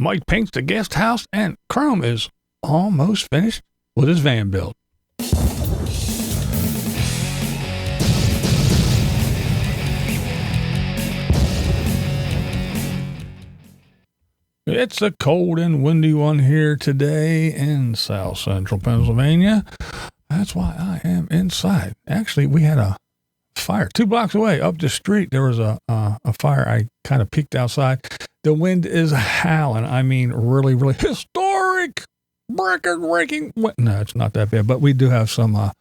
Mike paints the guest house, and Chrome is almost finished with his van build. It's a cold and windy one here today in South Central Pennsylvania. That's why I am inside. Actually, we had a fire 2 blocks away up the street. There was a fire. I kind of peeked outside. The wind is howling. I mean, really, really historic, record-breaking. No, it's not that bad, but we do have some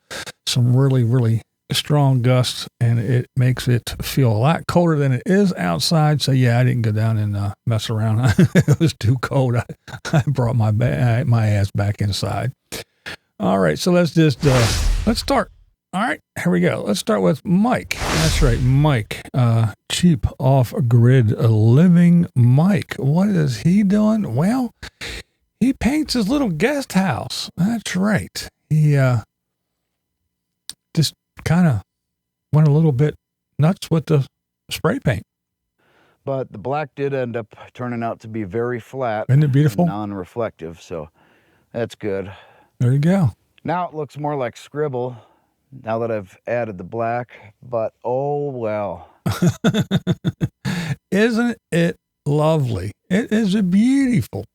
really, really strong gusts, and it makes it feel a lot colder than it is outside. So yeah, I didn't go down and mess around. It was too cold. I brought my ass back inside. All right, so let's start. All right, here we go. Let's start with Mike. That's right, Mike. Cheap off-grid living Mike. What is he doing? Well, he paints his little guest house. That's right. He just kind of went a little bit nuts with the spray paint. But the black did end up turning out to be very flat. Isn't it beautiful? Non-reflective, so that's good. There you go. Now it looks more like scribble now that I've added the black, but oh well. Isn't it lovely? It is a beautiful,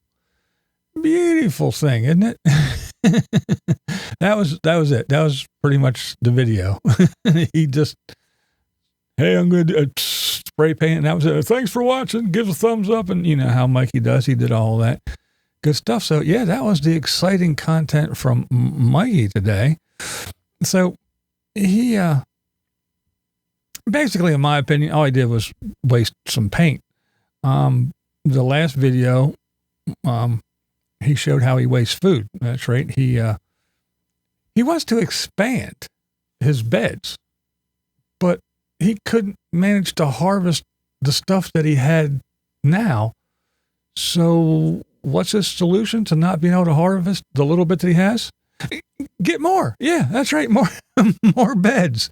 beautiful thing, isn't it? That was it. That was pretty much the video. He just, hey, I'm going to spray paint. And that was it. Thanks for watching. Give a thumbs up. And you know how Mikey does. He did all that good stuff. So yeah, that was the exciting content from Mikey today. So he, basically, in my opinion, all he did was waste some paint. The last video, he showed how he wastes food. That's right. He wants to expand his beds, but he couldn't manage to harvest the stuff that he had now. So what's his solution to not being able to harvest the little bit that he has? Get more. Yeah, that's right. More beds.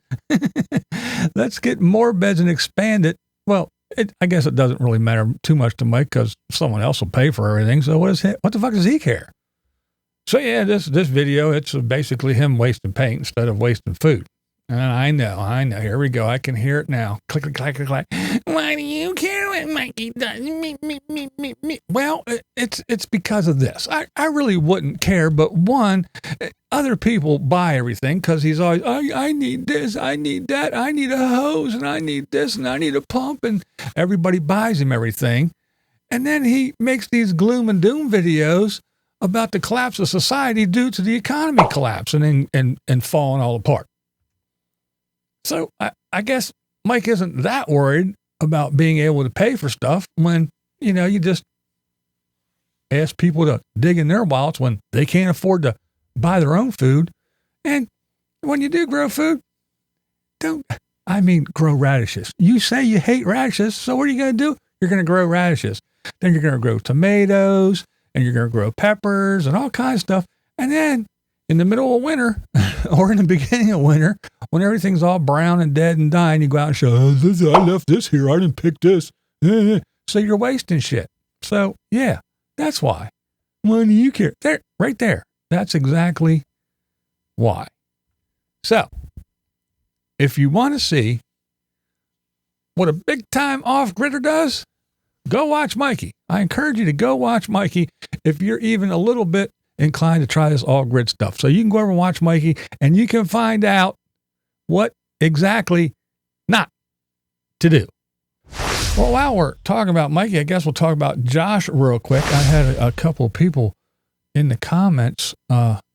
Let's get more beds and expand it. Well, I guess it doesn't really matter too much to Mike because someone else will pay for everything. So what the fuck does he care? So yeah, this video, it's basically him wasting paint instead of wasting food. And I know. Here we go. I can hear it now. Click, click, click, click, click. Why do you care what Mikey does? Me. Well, it's because of this. I really wouldn't care, but one, other people buy everything because he's always, I need this, I need that, I need a hose, and I need this, and I need a pump, and everybody buys him everything. And then he makes these gloom and doom videos about the collapse of society due to the economy collapsing and falling all apart. So I guess Mike isn't that worried about being able to pay for stuff when, you just ask people to dig in their wallets when they can't afford to buy their own food. And when you do grow food, grow radishes. You say you hate radishes, so what are you going to do? You're going to grow radishes. Then you're going to grow tomatoes, and you're going to grow peppers and all kinds of stuff. And then in the middle of winter or in the beginning of winter, when everything's all brown and dead and dying, you go out and show, I left this here. I didn't pick this. So you're wasting shit. So yeah, that's why. Why do you care? There, right there. That's exactly why. So if you want to see what a big time off-gridder does, go watch Mikey. I encourage you to go watch Mikey if you're even a little bit inclined to try this all-grid stuff. So you can go over and watch Mikey, and you can find out what exactly not to do. Well, while we're talking about Mikey, I guess we'll talk about Josh real quick. I had a couple of people in the comments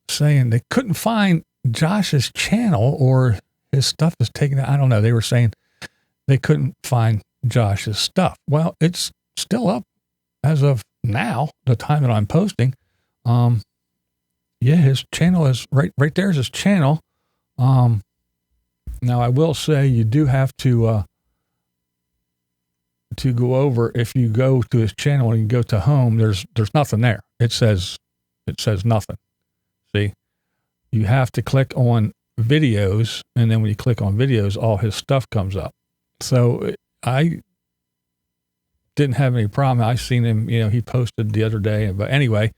saying they couldn't find Josh's channel or his stuff is taken out. I don't know. They were saying they couldn't find Josh's stuff. Well, it's still up as of now, the time that I'm posting. Yeah, his channel is right there's his channel. Now I will say you do have to go over, if you go to his channel and you go to home, there's nothing there. It says nothing. See, you have to click on videos, and then when you click on videos, all his stuff comes up. So didn't have any problem. I seen him, he posted the other day. But anyway,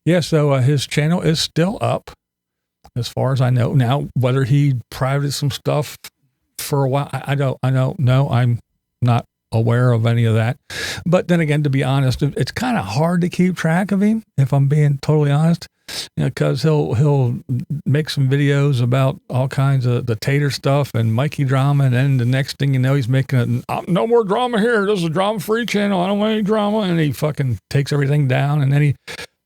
yeah, so his channel is still up as far as I know. Now, whether he privated some stuff for a while, I don't know. I'm not aware of any of that. But then again, to be honest, it's kind of hard to keep track of him, if I'm being totally honest, because he'll make some videos about all kinds of the Tater stuff and Mikey drama, and then the next thing you know, he's making no more drama here. This is a drama-free channel. I don't want any drama. And he fucking takes everything down, and then he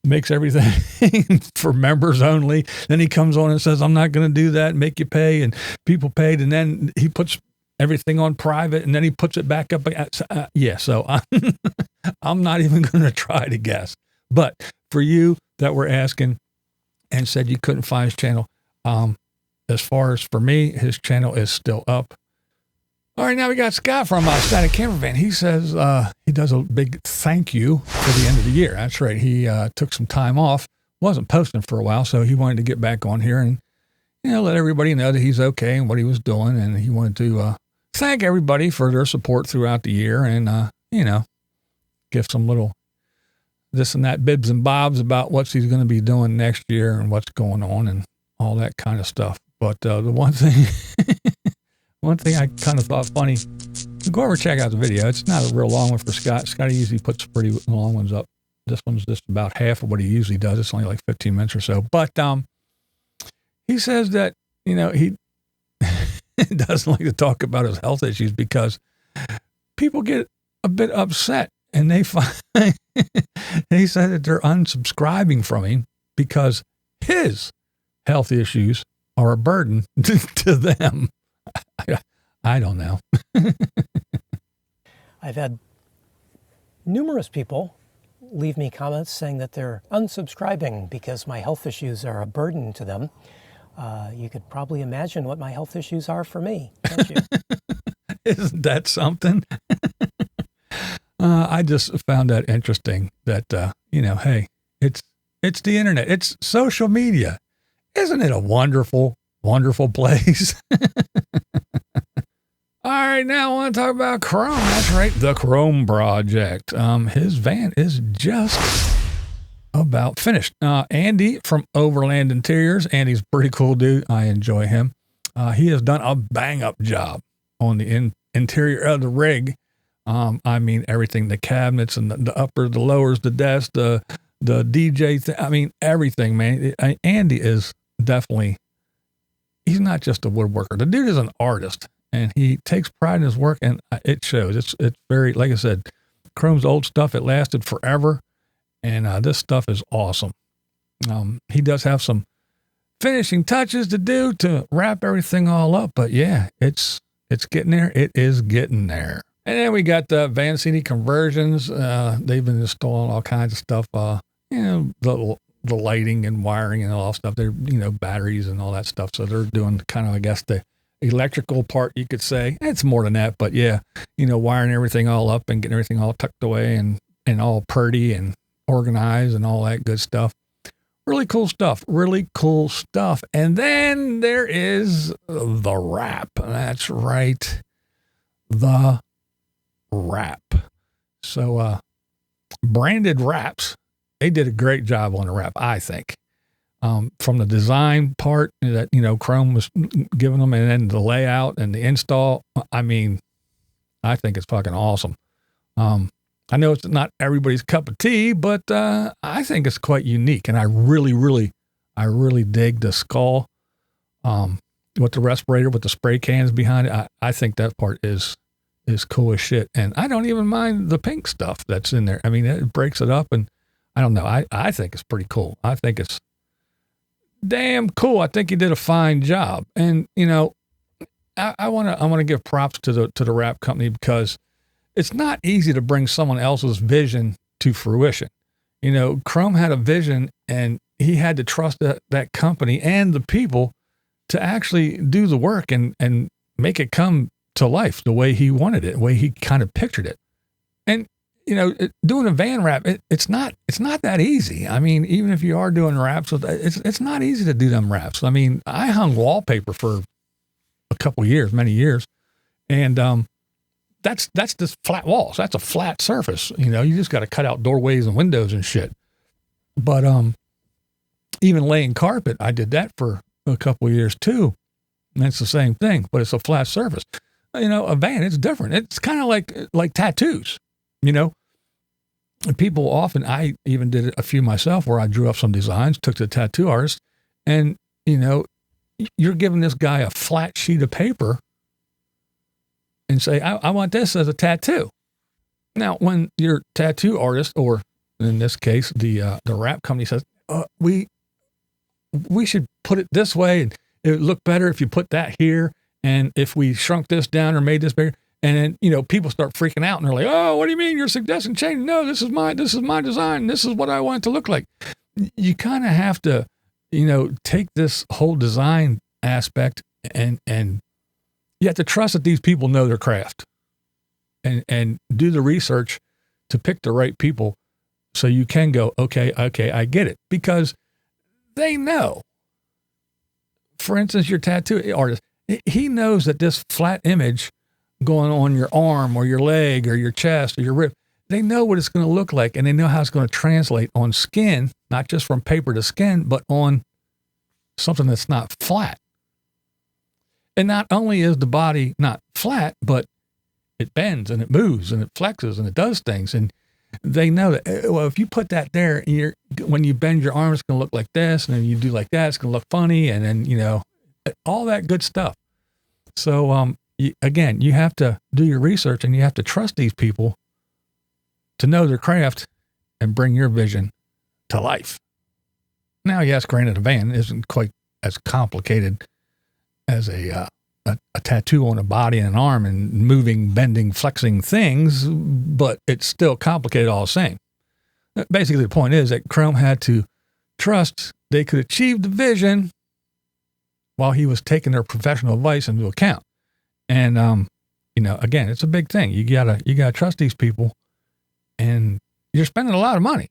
makes everything for members only. Then he comes on and says, I'm not going to do that, make you pay, and people paid, and then he puts everything on private, and then he puts it back up. So I'm not even going to try to guess. But for you that were asking and said you couldn't find his channel, as far as for me, his channel is still up. All right, now we got Scott from Static Campervan. He says he does a big thank you for the end of the year. That's right. He took some time off, wasn't posting for a while, so he wanted to get back on here and let everybody know that he's okay and what he was doing, and he wanted to thank everybody for their support throughout the year, and give some little this and that bibs and bobs about what he's going to be doing next year and what's going on and all that kind of stuff. But the one thing I kind of thought funny, go over and check out the video. It's not a real long one for Scott. Scott usually puts pretty long ones up. This one's just about half of what he usually does. It's only like 15 minutes or so. But he says that, he doesn't like to talk about his health issues because people get a bit upset, and they find, he said that they're unsubscribing from him because his health issues are a burden to them. I don't know. I've had numerous people leave me comments saying that they're unsubscribing because my health issues are a burden to them. You could probably imagine what my health issues are for me, can't you? Isn't that something? I just found that interesting that, hey, it's the internet. It's social media. Isn't it a wonderful, wonderful place? All right, now I want to talk about Chrome. That's right, the Chrome project. His van is just about finished. Andy from Overland Interiors. Andy's a pretty cool dude. I enjoy him. He has done a bang-up job on the interior of the rig. I mean, everything, the cabinets and the uppers, the lowers, the desk, the DJ thing. I mean, everything, man. Andy is definitely, he's not just a woodworker. The dude is an artist, and he takes pride in his work, and it shows. It's very, like I said, Chrome's old stuff, it lasted forever, and this stuff is awesome. He does have some finishing touches to do to wrap everything all up, but yeah, it's getting there. It is getting there. And then we got the Vancini conversions. They've been installing all kinds of stuff, the lighting and wiring and all that stuff. They're, batteries and all that stuff. So they're doing kind of, I guess, the electrical part, you could say. It's more than that, but yeah, wiring everything all up and getting everything all tucked away and all purty and organized and all that good stuff. Really cool stuff. Really cool stuff. And then there is the wrap. That's right. The wrap. So branded wraps, they did a great job on the wrap, I think. From the design part that Chrome was giving them, and then the layout and the install, I mean, I think it's fucking awesome. I know it's not everybody's cup of tea, but I think it's quite unique, and I really dig the skull with the respirator with the spray cans behind it. I think that part is cool as shit. And I don't even mind the pink stuff that's in there. I mean, it breaks it up, and I don't know. I think it's pretty cool. I think it's damn cool. I think he did a fine job. And, I want to give props to the wrap company, because it's not easy to bring someone else's vision to fruition. Chrome had a vision, and he had to trust that company and the people to actually do the work and make it come to life the way he wanted it, the way he kind of pictured it. And, doing a van wrap, it's not that easy. I mean, even if you are doing wraps, it's not easy to do them wraps. I mean, I hung wallpaper for a couple years, many years. And, that's just flat walls. That's a flat surface. You know, you just got to cut out doorways and windows and shit. But even laying carpet, I did that for a couple of years too. And it's the same thing, but it's a flat surface. You know, a van, it's different. It's kind of like tattoos, you know. And people often, I even did a few myself where I drew up some designs, took to the tattoo artist, and, you know, you're giving this guy a flat sheet of paper and say, I want this as a tattoo. Now, when your tattoo artist, or in this case, the wrap company says, we should put it this way, and it would look better if you put that here, and if we shrunk this down or made this bigger. And then, you know, people start freaking out and they're like, oh, what do you mean you're suggesting change? No, this is my design. This is what I want it to look like. You kind of have to, you know, take this whole design aspect and you have to trust that these people know their craft and do the research to pick the right people so you can go, okay, I get it, because they know. For instance, your tattoo artist, he knows that this flat image going on your arm or your leg or your chest or your rib, they know what it's going to look like, and they know how it's going to translate on skin, not just from paper to skin, but on something that's not flat. And not only is the body not flat, but it bends and it moves and it flexes and it does things. And they know that, well, if you put that there, when you bend your arm, it's going to look like this. And then you do like that, it's going to look funny. And then, you know, all that good stuff. So, again, you have to do your research and you have to trust these people to know their craft and bring your vision to life. Now, yes, granted, a van isn't quite as complicated as a tattoo on a body and an arm and moving, bending, flexing things, but it's still complicated all the same. Basically, the point is that Chrome had to trust they could achieve the vision while he was taking their professional advice into account. And, you know, again, it's a big thing. You gotta trust these people, and you're spending a lot of money.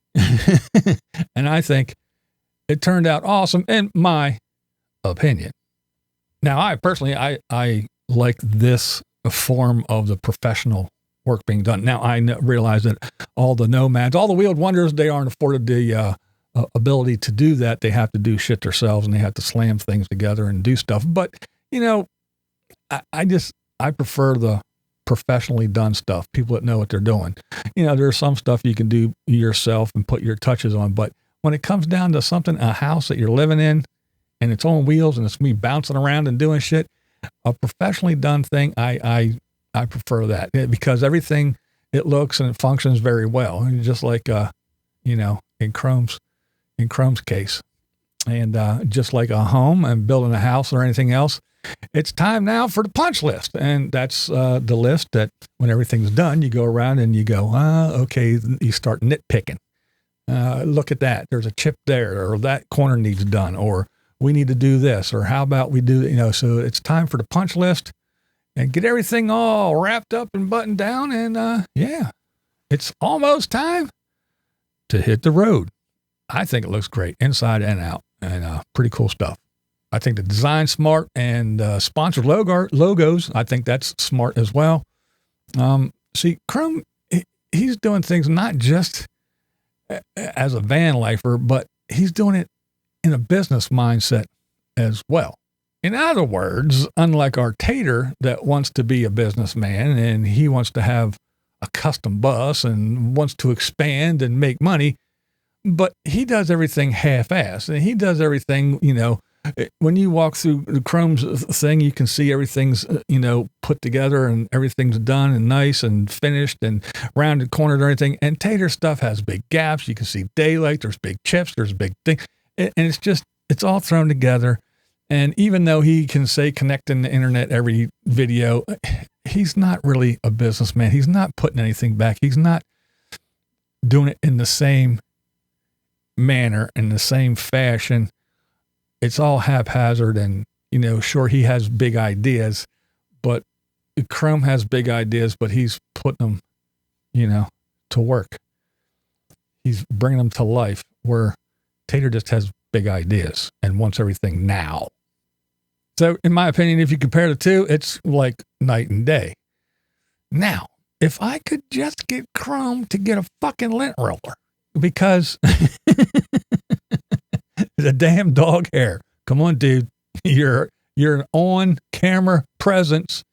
And I think it turned out awesome in my opinion. Now, I personally, I like this form of the professional work being done. Now, I realize that all the nomads, all the wheeled wonders, they aren't afforded the ability to do that. They have to do shit themselves, and they have to slam things together and do stuff. But, you know, I prefer the professionally done stuff, people that know what they're doing. You know, there's some stuff you can do yourself and put your touches on, but when it comes down to something, a house that you're living in and it's on wheels and it's me bouncing around and doing shit, a professionally done thing, I prefer that, because everything, it looks and it functions very well. And just like, you know, in Chrome's case, and just like a home and building a house or anything else, it's time now for the punch list. And that's the list that when everything's done, you go around and you go, okay, you start nitpicking. Look at that. There's a chip there, or that corner needs done, or we need to do this, or how about we do, you know, so it's time for the punch list and get everything all wrapped up and buttoned down. And yeah, it's almost time to hit the road. I think it looks great inside and out, and pretty cool stuff. I think the design's smart, and sponsored logos, I think that's smart as well. See, Chrome, he's doing things not just as a van lifer, but he's doing it in a business mindset as well. In other words, unlike our Tater that wants to be a businessman and he wants to have a custom bus and wants to expand and make money, but he does everything half-assed, and he does everything, you know, when you walk through the Chrome's thing, you can see everything's, you know, put together and everything's done and nice and finished and rounded cornered and everything. And Tater stuff has big gaps. You can see daylight. There's big chips. There's big thing. And it's all thrown together. And even though he can say connecting the internet every video, he's not really a businessman. He's not putting anything back. He's not doing it in the same manner, in the same fashion. It's all haphazard, and, you know, sure, he has big ideas, but Chrome has big ideas, but he's putting them, you know, to work. He's bringing them to life, where Tater just has big ideas and wants everything now. So in my opinion, if you compare the two, it's like night and day. Now, if I could just get Chrome to get a fucking lint roller, because the damn dog hair. Come on, dude. You're an on-camera presence.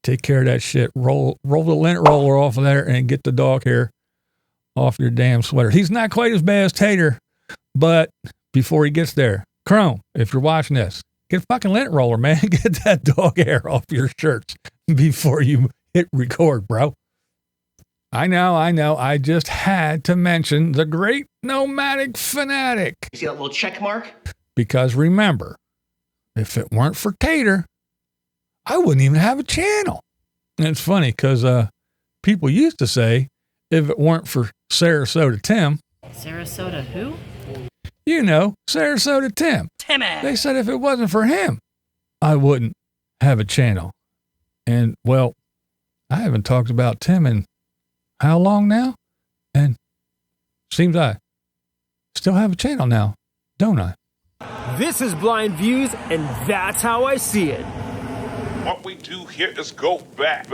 Take care of that shit. Roll the lint roller off of there and get the dog hair off your damn sweater. He's not quite as bad as Tater, but before he gets there, Chrome, if you're watching this, get a fucking lint roller, man. Get that dog hair off your shirts before you hit record, bro. I know. I just had to mention the great nomadic fanatic. You see that little check mark? Because remember, if it weren't for Tater, I wouldn't even have a channel. And it's funny because people used to say, if it weren't for Sarasota Tim. Sarasota who? You know, Sarasota Tim. Timmy. They said if it wasn't for him, I wouldn't have a channel. And, well, I haven't talked about Tim in how long now? And seems I still have a channel now, don't I? This is Blind Views, and that's how I see it. What we do here is go back.